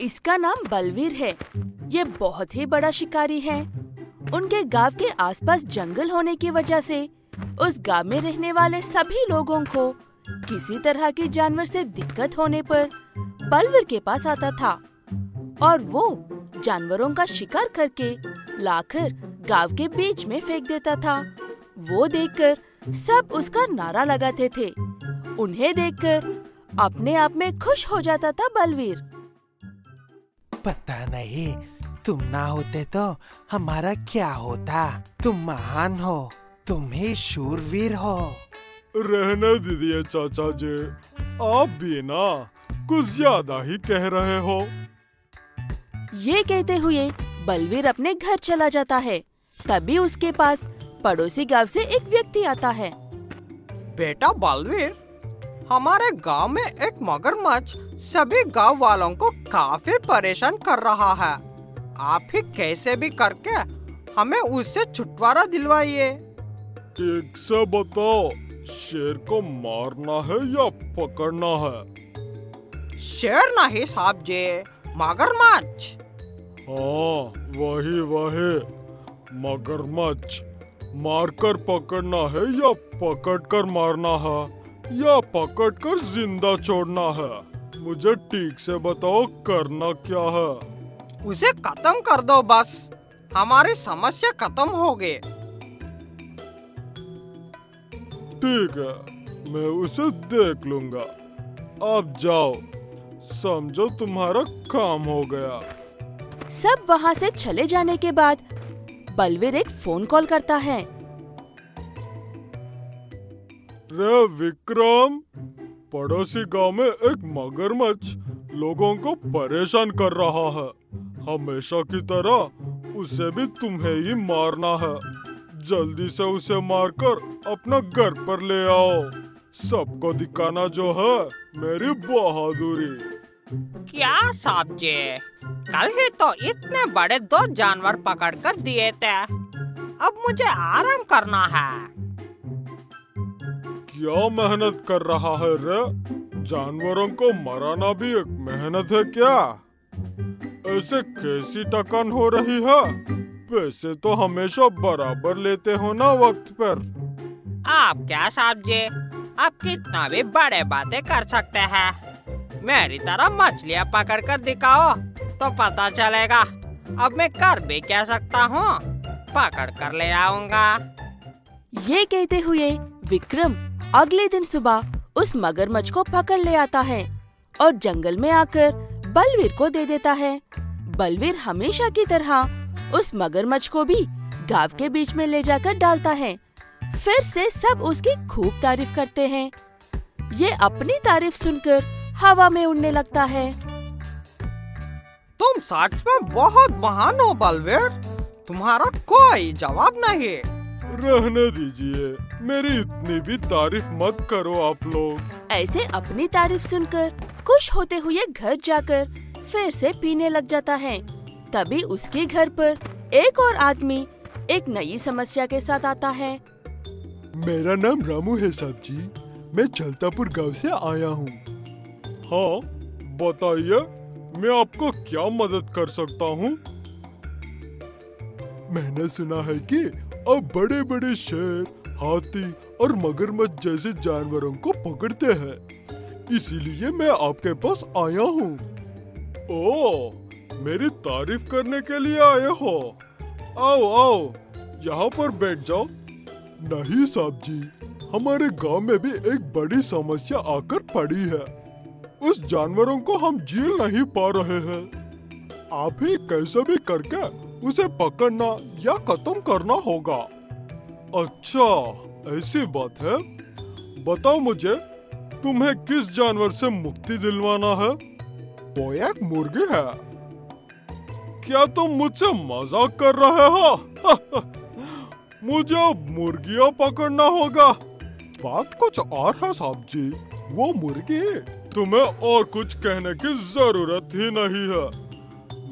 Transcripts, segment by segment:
इसका नाम बलवीर है। ये बहुत ही बड़ा शिकारी है। उनके गांव के आसपास जंगल होने की वजह से उस गांव में रहने वाले सभी लोगों को किसी तरह के जानवर से दिक्कत होने पर बलवीर के पास आता था और वो जानवरों का शिकार करके लाकर गांव के बीच में फेंक देता था। वो देखकर सब उसका नारा लगाते थे। उन्हें देखकर अपने आप में खुश हो जाता था बलवीर। पता नहीं तुम ना होते तो हमारा क्या होता। तुम महान हो, तुम ही शूरवीर हो। रहने दीजिए चाचा जी, आप भी ना कुछ ज्यादा ही कह रहे हो। ये कहते हुए बलवीर अपने घर चला जाता है। तभी उसके पास पड़ोसी गांव से एक व्यक्ति आता है। बेटा बलवीर, हमारे गांव में एक मगरमच्छ सभी गांव वालों को काफी परेशान कर रहा है। आप ही कैसे भी करके हमें उससे छुटकारा दिलवाइए। ठीक से बताओ, शेर को मारना है या पकड़ना है? शेर नहीं साहब जी, मगरमच्छ। हाँ वही मगरमच्छ। मारकर पकड़ना है या पकड़कर मारना है या पकड़कर जिंदा छोड़ना है? मुझे ठीक से बताओ, करना क्या है? उसे खत्म कर दो बस, हमारी समस्या खत्म हो गई। ठीक है, मैं उसे देख लूंगा। आप जाओ, समझो तुम्हारा काम हो गया। सब वहाँ से चले जाने के बाद बलवीर एक फोन कॉल करता है। रे विक्रम, पड़ोसी गांव में एक मगरमच्छ लोगों को परेशान कर रहा है। हमेशा की तरह उसे भी तुम्हें ही मारना है। जल्दी से उसे मारकर अपना घर पर ले आओ। सबको दिखाना जो है मेरी बहादुरी। क्या साहब जी, कल ही तो इतने बड़े 2 जानवर पकड़ कर दिए थे। अब मुझे आराम करना है। क्या मेहनत कर रहा है रे? जानवरों को मराना भी एक मेहनत है क्या? ऐसे कैसी टकान हो रही है? पैसे तो हमेशा बराबर लेते हो ना वक्त पर। आप क्या साहब जी, आप कितना भी बड़े बातें कर सकते हैं। मेरी तरह मछलियाँ पकड़ कर दिखाओ तो पता चलेगा। अब मैं कर भी क्या सकता हूँ, पकड़ कर ले आऊंगा। ये कहते हुए विक्रम अगले दिन सुबह उस मगरमच्छ को पकड़ ले आता है और जंगल में आकर बलवीर को दे देता है। बलवीर हमेशा की तरह उस मगरमच्छ को भी गांव के बीच में ले जाकर डालता है। फिर से सब उसकी खूब तारीफ करते हैं। ये अपनी तारीफ सुनकर हवा में उड़ने लगता है। तुम सच में बहुत महान हो बलवीर, तुम्हारा कोई जवाब नहीं। रहने दीजिए, मेरी इतनी भी तारीफ मत करो आप लोग। ऐसे अपनी तारीफ सुनकर खुश होते हुए घर जाकर फिर से पीने लग जाता है। तभी उसके घर पर एक और आदमी एक नई समस्या के साथ आता है। मेरा नाम रामू है साहब जी, मैं जलतापुर गांव से आया हूँ। हाँ बताइए, मैं आपको क्या मदद कर सकता हूँ? मैंने सुना है कि अब बड़े बड़े शेर, हाथी और मगरमच्छ जैसे जानवरों को पकड़ते हैं, इसीलिए मैं आपके पास आया हूँ। ओह, मेरी तारीफ करने के लिए आए हो? आओ आओ, यहाँ पर बैठ जाओ। नहीं साहब जी, हमारे गांव में भी एक बड़ी समस्या आकर पड़ी है। उस जानवरों को हम झेल नहीं पा रहे हैं। आप ही कैसे भी करके उसे पकड़ना या खत्म करना होगा। अच्छा, ऐसी बात है। बताओ मुझे, तुम्हें किस जानवर से मुक्ति दिलवाना है? वो एक मुर्गी है। क्या तुम मुझसे मजाक कर रहे हो? मुझे मुर्गियाँ पकड़ना होगा। बात कुछ और है साहब जी, वो मुर्गी। तुम्हें और कुछ कहने की जरूरत ही नहीं है।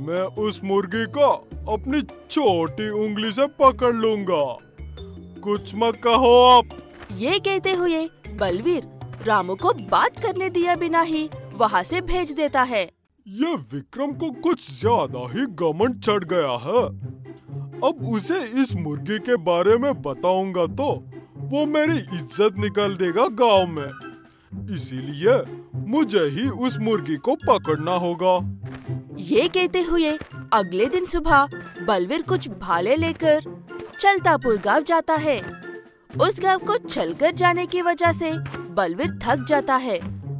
मैं उस मुर्गी को अपनी छोटी उंगली से पकड़ लूंगा। कुछ मत कहो आप। ये कहते हुए बलवीर रामू को बात करने दिया बिना ही वहाँ से भेज देता है। ये विक्रम को कुछ ज्यादा ही घमंड चढ़ गया है। अब उसे इस मुर्गी के बारे में बताऊंगा तो वो मेरी इज्जत निकाल देगा गांव में। इसीलिए मुझे ही उस मुर्गी को पकड़ना होगा। ये कहते हुए अगले दिन सुबह बलवीर कुछ भाले लेकर चलतापुर गांव जाता है। उस गांव को चलकर जाने की वजह से बलवीर थक जाता है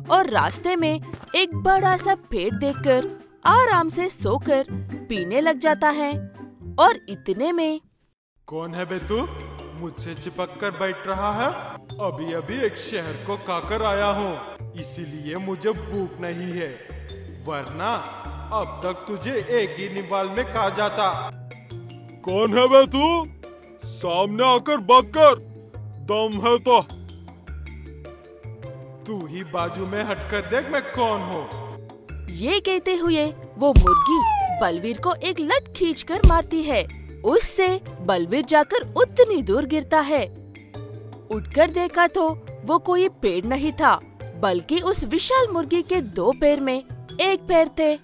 और रास्ते में एक बड़ा सा पेड़ देखकर आराम से सोकर पीने लग जाता है। और इतने में कौन है बे तू? मुझसे चिपक कर बैठ रहा है। अभी अभी एक शहर को खाकर आया हूँ, इसीलिए मुझे भूख नहीं है, वरना अब तक तुझे एक ही निवाल में खा जाता। कौन है बे तू? सामने आकर बात कर, दम है तो। तू ही बाजू में हटकर देख मैं कौन हूँ। ये कहते हुए वो मुर्गी बलवीर को एक लत खींचकर मारती है। उससे बलवीर जाकर उतनी दूर गिरता है। उठकर देखा तो वो कोई पेड़ नहीं था, बल्कि उस विशाल मुर्गी के 2 पैर में एक पैर थे।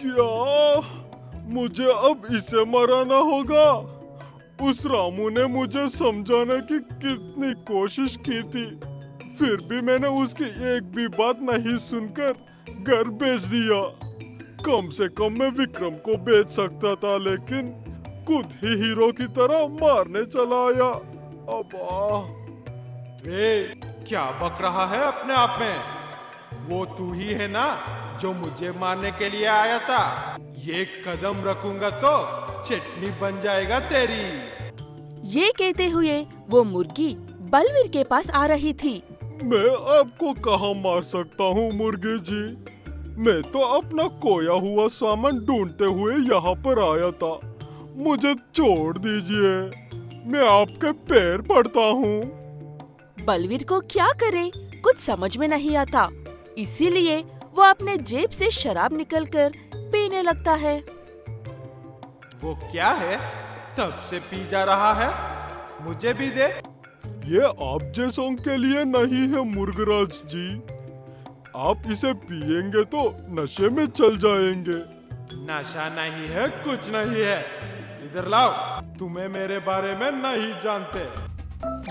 क्या मुझे अब इसे मराना होगा? उस रामू ने मुझे समझाने की कितनी कोशिश की थी, फिर भी मैंने उसकी एक भी बात नहीं सुनकर घर भेज दिया। कम से कम मैं विक्रम को बेच सकता था, लेकिन खुद ही हीरो की तरह मारने चला आया। अबा क्या बक रहा है अपने आप में? वो तू ही है ना जो मुझे मारने के लिए आया था? ये कदम रखूंगा तो चटनी बन जाएगा तेरी। ये कहते हुए वो मुर्गी बलवीर के पास आ रही थी। मैं आपको कहाँ मार सकता हूँ मुर्गी जी? मैं तो अपना खोया हुआ सामान ढूंढते हुए यहाँ पर आया था। मुझे छोड़ दीजिए, मैं आपके पैर पड़ता हूँ। बलवीर को क्या करे कुछ समझ में नहीं आता, इसीलिए वो अपने जेब से शराब निकलकर पीने लगता है। वो क्या है? तब से पी जा रहा है, मुझे भी दे। ये आप जैसों के लिए नहीं है मुर्गराज जी। आप इसे पिएंगे तो नशे में चल जाएंगे। नशा नहीं है, कुछ नहीं है। इधर लाओ, तुम्हें मेरे बारे में नहीं जानते।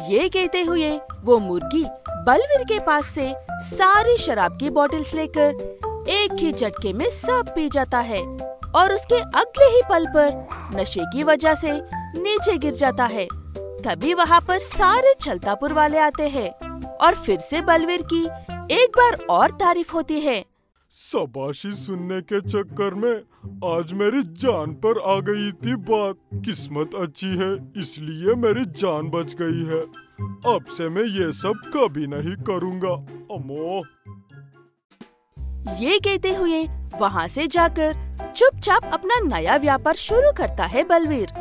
ये कहते हुए वो मुर्गी बलवीर के पास से सारी शराब की बोतल्स लेकर एक ही झटके में सब पी जाता है और उसके अगले ही पल पर नशे की वजह से नीचे गिर जाता है। तभी वहाँ पर सारे छलतापुर वाले आते हैं और फिर से बलवीर की एक बार और तारीफ होती है। शाबाशी सुनने के चक्कर में आज मेरी जान पर आ गई थी बात। किस्मत अच्छी है, इसलिए मेरी जान बच गई है। अब से मैं ये सब कभी नहीं करूँगा। अमो। ये कहते हुए वहाँ से जाकर चुपचाप अपना नया व्यापार शुरू करता है बलवीर।